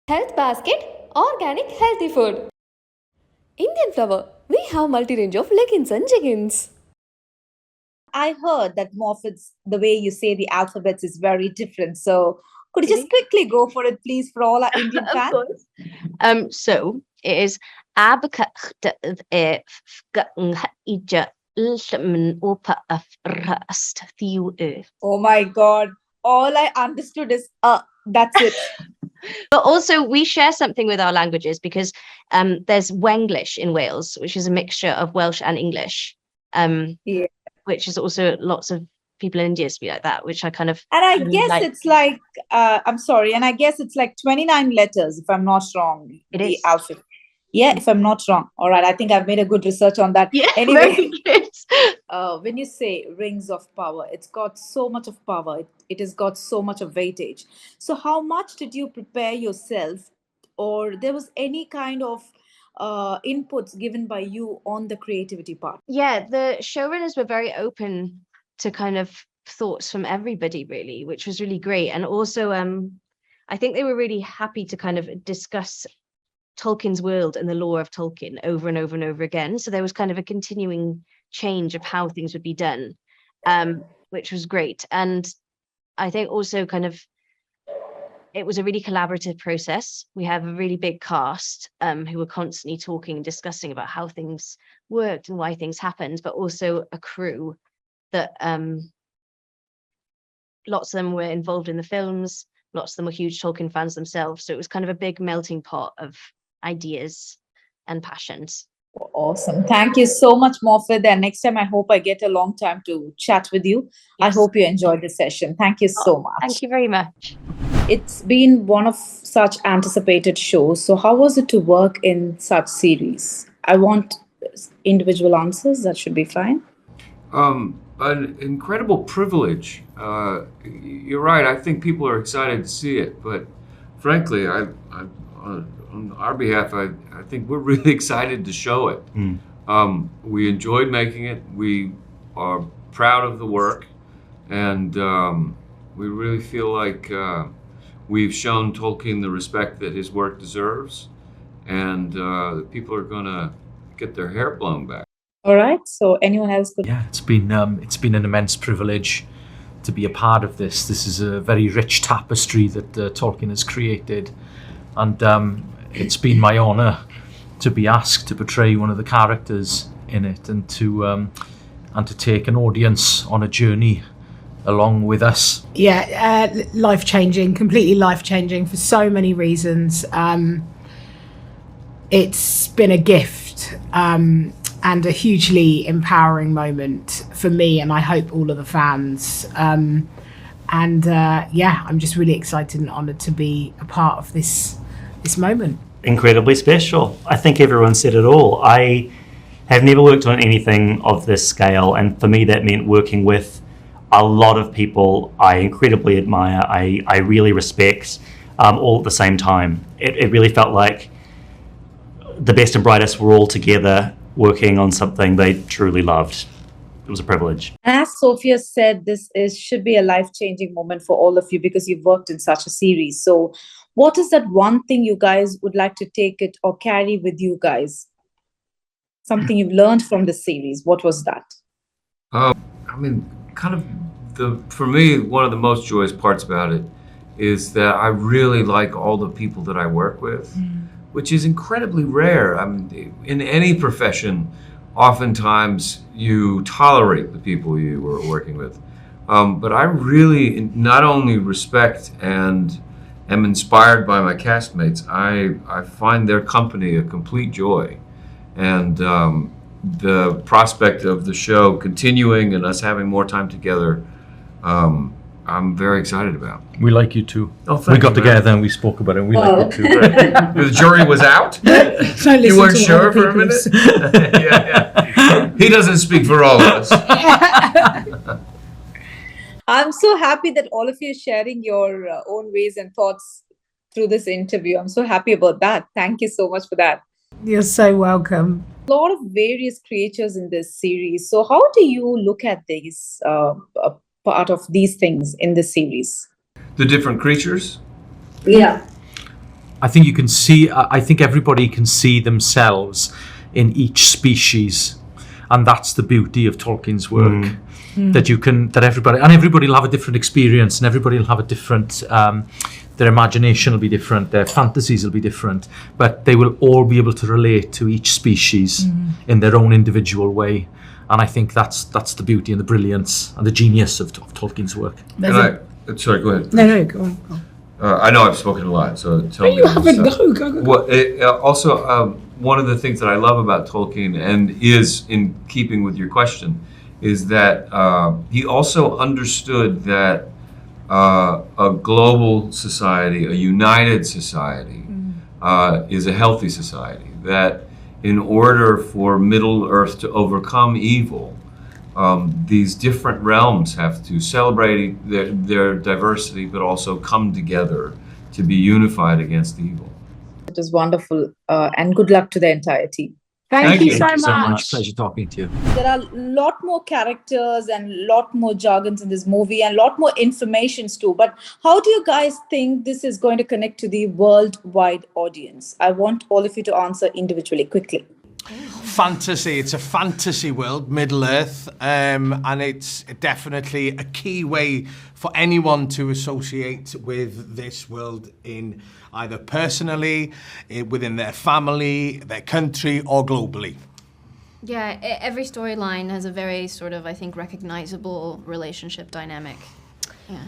Health basket, organic healthy food. Indian flower, we have multi-range of leggings and jeggings. I heard that Morpheus, the way you say the alphabets is very different. So could you just quickly go for it, please, for all our Indian Of fans? course. So it is Abaka Oh my God. All I understood is that's it. But also we share something with our languages because there's Wenglish in Wales, which is a mixture of Welsh and English. Yeah. Which is also lots of people in India speak like that, which I kind of And I really guess like. it's like I'm sorry, and I guess it's like 29 letters, if I'm not wrong, It the is. alphabet. Yeah, if I'm not wrong. All right, I think I've made a good research on that. Yeah, Anyway, very good. when you say rings of power, it's got so much of power. It has got so much of weightage. So, how much did you prepare yourself, or there was any kind of inputs given by you on the creativity part? Yeah, the showrunners were very open to kind of thoughts from everybody, really, which was really great. And also, I think they were really happy to kind of discuss Tolkien's world and the lore of Tolkien over and over and over again. So there was kind of a continuing change of how things would be done, which was great. And I think also kind of it was a really collaborative process. We have a really big cast who were constantly talking and discussing about how things worked and why things happened, but also a crew that lots of them were involved in the films, lots of them were huge Tolkien fans themselves. So it was kind of a big melting pot of ideas and passions. Awesome. Thank you so much, Morfid. And next time, I hope I get a long time to chat with you. I Yes. hope you enjoyed the session. Thank you so much. Thank you very much. It's been one of such anticipated shows. So, how was it to work in such series? I want individual answers. That should be fine. An incredible privilege. You're right. I think people are excited to see it, but frankly, on our behalf, I think we're really excited to show it. We enjoyed making it. We are proud of the work, and we really feel like we've shown Tolkien the respect that his work deserves, and people are going to get their hair blown back. All right. So, anyone else could? Yeah, it's been an immense privilege to be a part of this. This is a very rich tapestry that Tolkien has created, and it's been my honour to be asked to portray one of the characters in it, and to take an audience on a journey along with us. Yeah, life-changing, completely life-changing for so many reasons. It's been a gift and a hugely empowering moment for me, and I hope all of the fans. I'm just really excited and honoured to be a part of this moment. Incredibly special. I think everyone said it all. I have never worked on anything of this scale, and for me that meant working with a lot of people I incredibly admire, I really respect, all at the same time. It really felt like the best and brightest were all together working on something they truly loved. It was a privilege. As Sophia said, should be a life-changing moment for all of you because you've worked in such a series. So, what is that one thing you guys would like to take it or carry with you guys? Something you've learned from the series. What was that? For me, one of the most joyous parts about it is that I really like all the people that I work with, which is incredibly rare. I mean, in any profession, oftentimes you tolerate the people you are working with. But I really not only respect and am inspired by my castmates, I find their company a complete joy. And the prospect of the show continuing and us having more time together, I'm very excited about. We like you too. Oh, we got together and we spoke about it. And we like you too. The jury was out? You weren't sure for a minute? Yeah. He doesn't speak for all of us. I'm so happy that all of you are sharing your own ways and thoughts through this interview. I'm so happy about that. Thank you so much for that. You're so welcome. A lot of various creatures in this series. So, how do you look at these part of these things in this series? The different creatures? Yeah. I think you can see, I think everybody can see themselves in each species, and that's the beauty of Tolkien's work. That you can, that everybody will have a different experience, and everybody will have a different, their imagination will be different, their fantasies will be different, but they will all be able to relate to each species in their own individual way. And I think that's the beauty and the brilliance and the genius of Tolkien's work. Sorry, go ahead. No, go on. I know I've spoken a lot, so tell me. You haven't. Go. Well, also, one of the things that I love about Tolkien, and is in keeping with your question, is that he also understood that a global society, a united society, is a healthy society. That in order for Middle Earth to overcome evil, these different realms have to celebrate their diversity, but also come together to be unified against evil. It was wonderful, and good luck to the entire team. Thank you Thank you so so much. much. Pleasure talking to you. There are a lot more characters and a lot more jargons in this movie and a lot more informations too. But how do you guys think this is going to connect to the worldwide audience? I want all of you to answer individually, quickly. Fantasy. It's a fantasy world, Middle Earth, and it's definitely a key way for anyone to associate with this world in either personally, within their family, their country, or globally. Yeah, every storyline has a very sort of, I think, recognizable relationship dynamic. Yeah.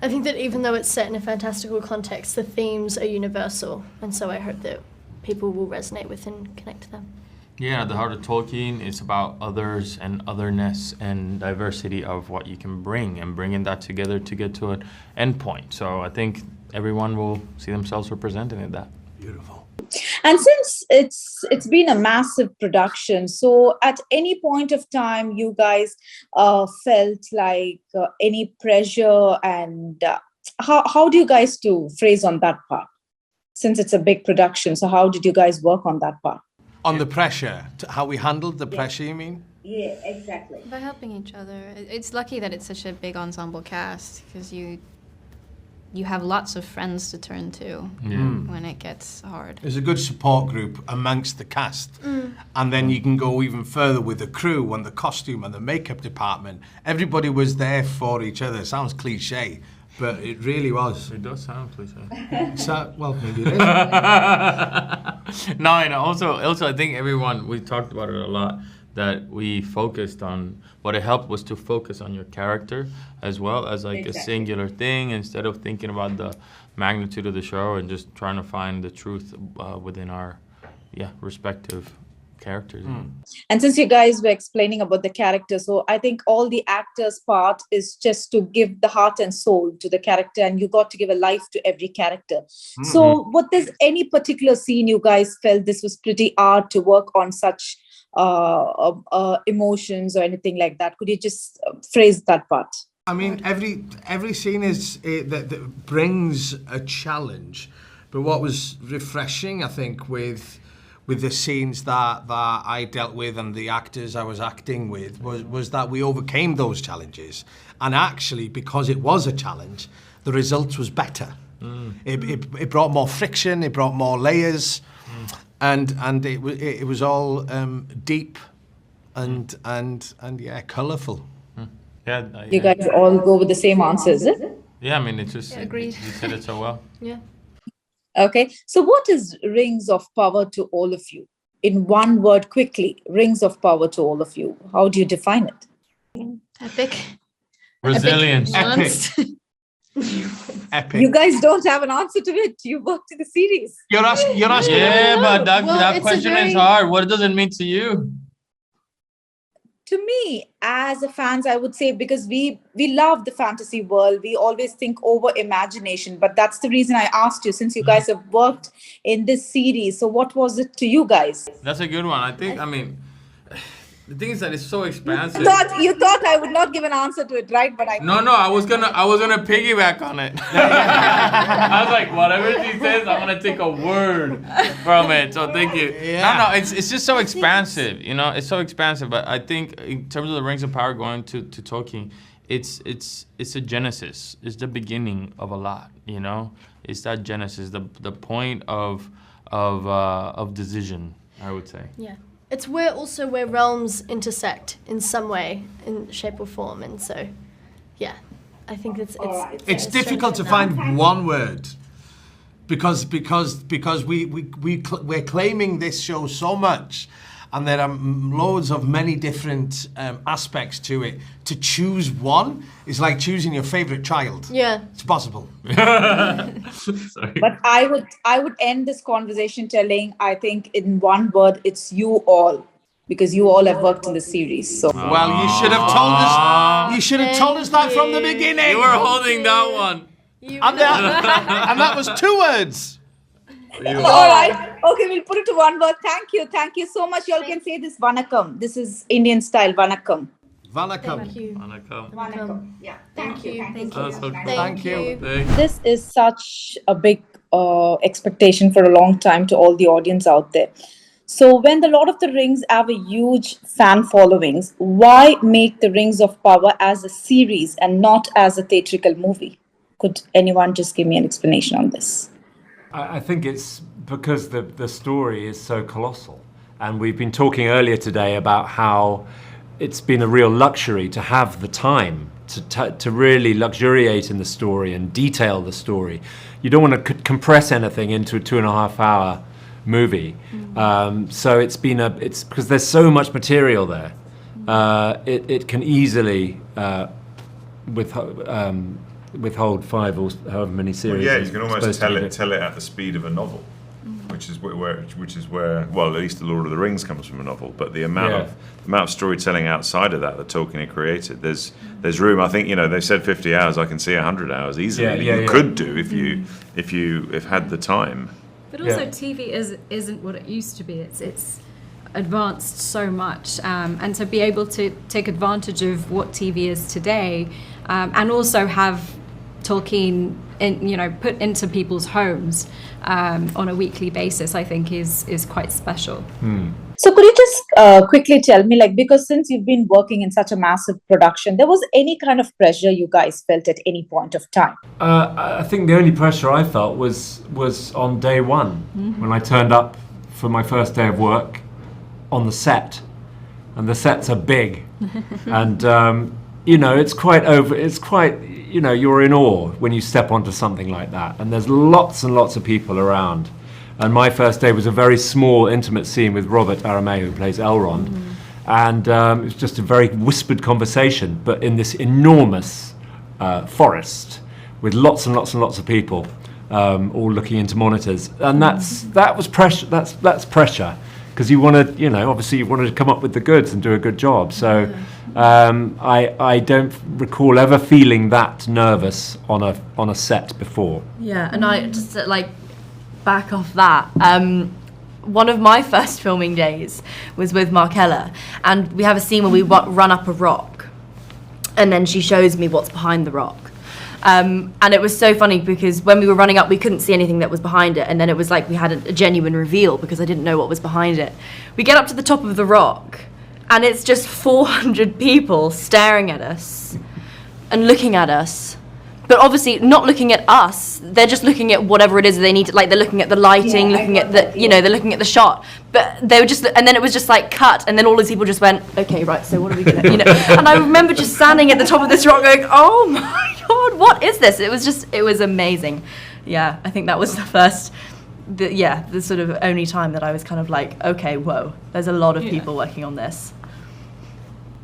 I think that even though it's set in a fantastical context, the themes are universal, and so I hope that people will resonate with and connect to them. Yeah, the heart of Tolkien is about others and otherness and diversity of what you can bring, and bringing that together to get to an end point. So I think everyone will see themselves represented in that. Beautiful. And since it's been a massive production, so at any point of time you guys felt like any pressure, and how do you guys do phrase on that part? Since it's a big production, so how did you guys work on that part? On the pressure, how we handled the pressure, you mean? Yeah, exactly. By helping each other. It's lucky that it's such a big ensemble cast, because you have lots of friends to turn to when it gets hard. There's a good support group amongst the cast. And then you can go even further with the crew and the costume and the makeup department. Everybody was there for each other. Sounds cliche, but it really was. It does sound cliche. Well, maybe it is. No, and also I think everyone, we talked about it a lot, that we focused on, what it helped was to focus on your character as well as like a singular thing, instead of thinking about the magnitude of the show and just trying to find the truth within our respective characters. And since you guys were explaining about the character, so I think all the actors' part is just to give the heart and soul to the character, and you got to give a life to every character. So what there's any particular scene you guys felt this was pretty hard to work on such emotions or anything like that? Could you just phrase that part? I mean, every scene is that brings a challenge. But what was refreshing, I think, with the scenes that I dealt with and the actors I was acting with was that we overcame those challenges. And actually, because it was a challenge, the result was better. It brought more friction, it brought more layers, and it was all deep and colourful. Yeah, You guys all go with the same answers, is it? Yeah, I mean, it's just, agreed. you said it so well. Yeah. Okay, so what is rings of power to all of you? In one word, quickly, rings of power to all of you. How do you define it? Epic. Resilience. Epic. Epic. You guys don't have an answer to it. You worked in the series. You're asking. Yeah, but that it's a question is very- hard. What does it mean to you? To me, as a fans, I would say, because we love the fantasy world, we always think over imagination. But that's the reason I asked you, since you guys have worked in this series. So what was it to you guys? That's a good one. I think, I mean, the thing is that it's so expansive. You thought I would not give an answer to it, right? But No, I was gonna piggyback on it. I was like, whatever she says, I'm gonna take a word from it. So thank you. Yeah. No, it's just so expansive. You know, it's so expansive. But I think in terms of the rings of power going to Tolkien, it's a genesis. It's the beginning of a lot. You know, it's that genesis, the point of decision, I would say. Yeah. It's where realms intersect in some way, in shape or form, and so, yeah, I think it's difficult to find one word, because we're claiming this show so much, and there are loads of many different aspects to it. To choose one is like choosing your favorite child. Yeah, it's possible. Sorry. But I would end this conversation telling, I think in one word, it's you all, because you all have worked in the series. So well, you should have told us. You should have told us that from the beginning. You were holding that one. And that was 2 words. all right, okay, we'll put it to one word. Thank you so much. Y'all can say this vanakkam. This is Indian style vanakkam. Vanakkam. Vanakkam. Yeah. Thank you. Thank you. This is such a big expectation for a long time to all the audience out there. So when the Lord of the Rings have a huge fan followings, why make the Rings of Power as a series and not as a theatrical movie? Could anyone just give me an explanation on this? I think it's because the story is so colossal. And we've been talking earlier today about how it's been a real luxury to have the time to really luxuriate in the story and detail the story. You don't want to compress anything into a 2.5 hour movie. So it's because there's so much material there. It can easily withhold 5 or however many series. Well, yeah, you can almost tell it at the speed of a novel, which is where well, at least the Lord of the Rings comes from a novel. But the amount of storytelling outside of that Tolkien had created, there's room. I think they said 50 hours. I can see 100 hours easily. You could do if you had the time. But also, TV isn't what it used to be. It's advanced so much, and to be able to take advantage of what TV is today, and also have Tolkien put into people's homes on a weekly basis, I think is quite special. So could you just quickly tell me, because since you've been working in such a massive production, there was any kind of pressure you guys felt at any point of time? I think the only pressure I felt was on day one, when I turned up for my first day of work on the set, and the sets are big, and it's quite you're in awe when you step onto something like that, and there's lots and lots of people around. And my first day was a very small, intimate scene with Robert Aramey, who plays Elrond. And it was just a very whispered conversation, but in this enormous forest with lots and lots and lots of people all looking into monitors. And that was pressure. That's pressure, because you want to, obviously you wanted to come up with the goods and do a good job. So I don't recall ever feeling that nervous on a set before. Yeah, and I just back off that. One of my first filming days was with Markella, and we have a scene where we run up a rock, and then she shows me what's behind the rock. And it was so funny because when we were running up, we couldn't see anything that was behind it, and then it was like we had a genuine reveal because I didn't know what was behind it. We get up to the top of the rock, and it's just 400 people staring at us and looking at us. But obviously not looking at us, they're just looking at whatever it is they need to, they're looking at the lighting, looking at the, they're looking at the shot. But they were just, and then it was just cut, and then all these people just went, okay, right, so what are we gonna, And I remember just standing at the top of this rock going, oh my God, what is this? It was amazing. Yeah, I think that was the sort of only time that I was kind of okay, whoa, there's a lot of people working on this.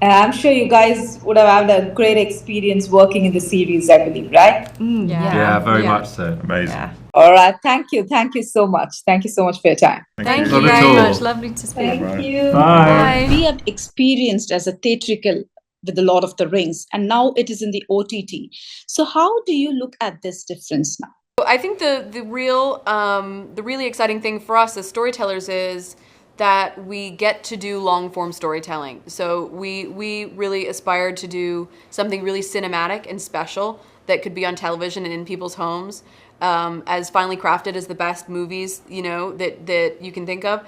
And I'm sure you guys would have had a great experience working in the series, I believe, right? Yeah, very much so. Amazing. Yeah. All right. Thank you so much. Thank you so much for your time. Thank you very much. Lovely to speak. Thank you. Bye. We have experienced as a theatrical with the Lord of the Rings, and now it is in the OTT. So how do you look at this difference now? I think the really exciting thing for us as storytellers is that we get to do long-form storytelling. So we really aspired to do something really cinematic and special that could be on television and in people's homes, as finely crafted as the best movies, that you can think of.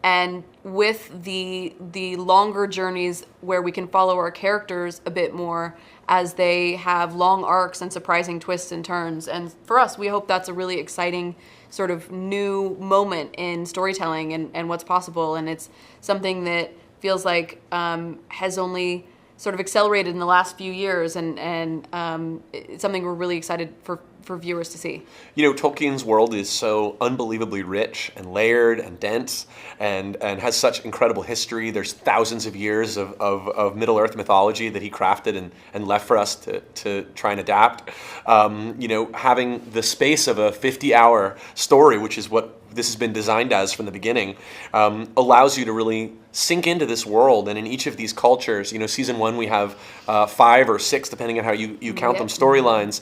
and with the longer journeys where we can follow our characters a bit more as they have long arcs and surprising twists and turns. And for us, we hope that's a really exciting sort of new moment in storytelling and what's possible. And it's something that feels like has only sort of accelerated in the last few years, and it's something we're really excited for viewers to see. You know, Tolkien's world is so unbelievably rich and layered and dense and has such incredible history. There's thousands of years of Middle-earth mythology that he crafted and left for us to try and adapt. You know, having the space of a 50-hour story, which is what this has been designed as from the beginning, allows you to really sink into this world. And in each of these cultures, you know, season 1 we have 5 or 6, depending on how you count them, storylines.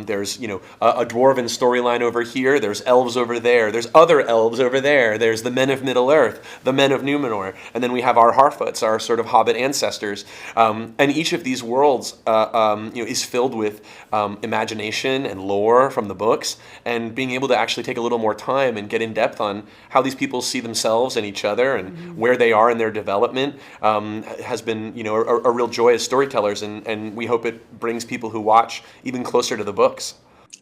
There's, you know, a dwarven storyline over here, there's elves over there, there's other elves over there, there's the men of Middle-earth, the men of Numenor, and then we have our Harfoots, our sort of hobbit ancestors. And each of these worlds you know, is filled with imagination and lore from the books, and being able to actually take a little more time and get in depth on how these people see themselves and each other and where they are in their development has been, you know, a real joy as storytellers, and we hope it brings people who watch even closer to the books.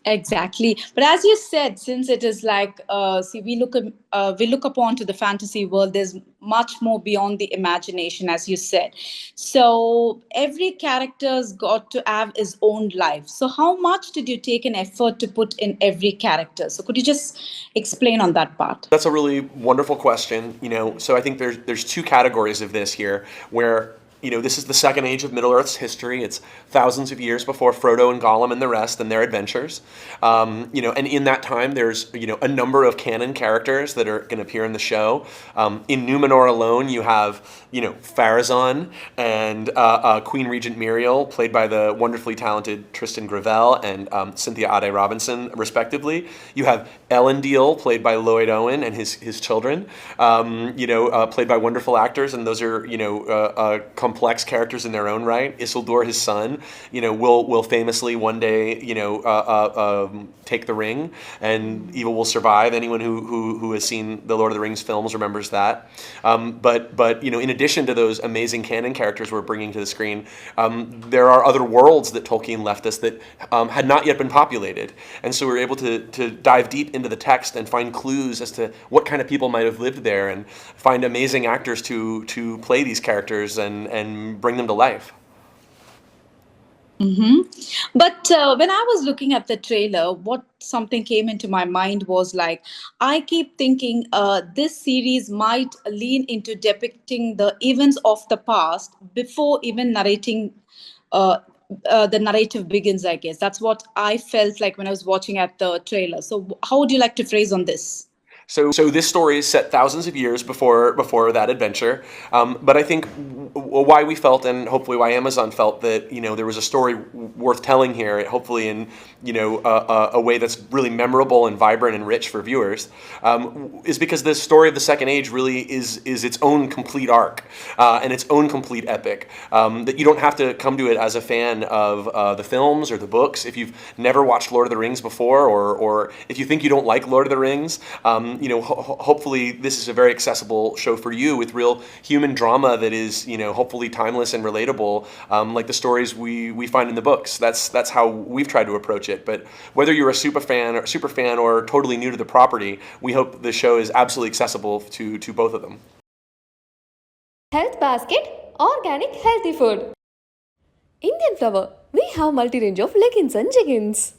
Exactly. But as you said, since it is like, see, we look upon to the fantasy world, there's much more beyond the imagination, as you said. So every character's got to have his own life. So how much did you take an effort to put in every character? So could you just explain on that part? That's a really wonderful question. You know, so I think there's 2 categories of this here, where, you know, this is the second age of Middle-earth's history. It's thousands of years before Frodo and Gollum and the rest and their adventures. You know, and in that time, there's, you know, a number of canon characters that are going to appear in the show. In Numenor alone, you have, you know, Pharazôn and Queen Regent Muriel, played by the wonderfully talented Tristan Gravel and Cynthia Ade Robinson, respectively. You have Elendil, played by Lloyd Owen and his children, you know, played by wonderful actors, and those are, you know, complex characters in their own right. Isildur, his son, you know, will famously one day, you know, take the ring, and evil will survive. Anyone who has seen the Lord of the Rings films remembers that. But you know, in addition to those amazing canon characters we're bringing to the screen, there are other worlds that Tolkien left us that had not yet been populated, and so we were able to dive deep into the text and find clues as to what kind of people might have lived there, and find amazing actors to play these characters and bring them to life. But when I was looking at the trailer, what something came into my mind was like, I keep thinking this series might lean into depicting the events of the past before even narrating the narrative begins, I guess. That's what I felt like when I was watching at the trailer. So how would you like to phrase on this? So this story is set thousands of years before that adventure, but I think why we felt, and hopefully why Amazon felt, that, you know, there was a story worth telling here, hopefully in, you know, a way that's really memorable and vibrant and rich for viewers, is because the story of the Second Age really is its own complete arc and its own complete epic. That you don't have to come to it as a fan of the films or the books. If you've never watched Lord of the Rings before, or if you think you don't like Lord of the Rings, you know, hopefully this is a very accessible show for you, with real human drama that is, you know, hopefully timeless and relatable, like the stories we find in the books. That's how we've tried to approach it. But whether you're a super fan or totally new to the property, we hope the show is absolutely accessible to both of them. Health basket, organic healthy food. Indian Flower, we have multi-range of leggings and jeggings.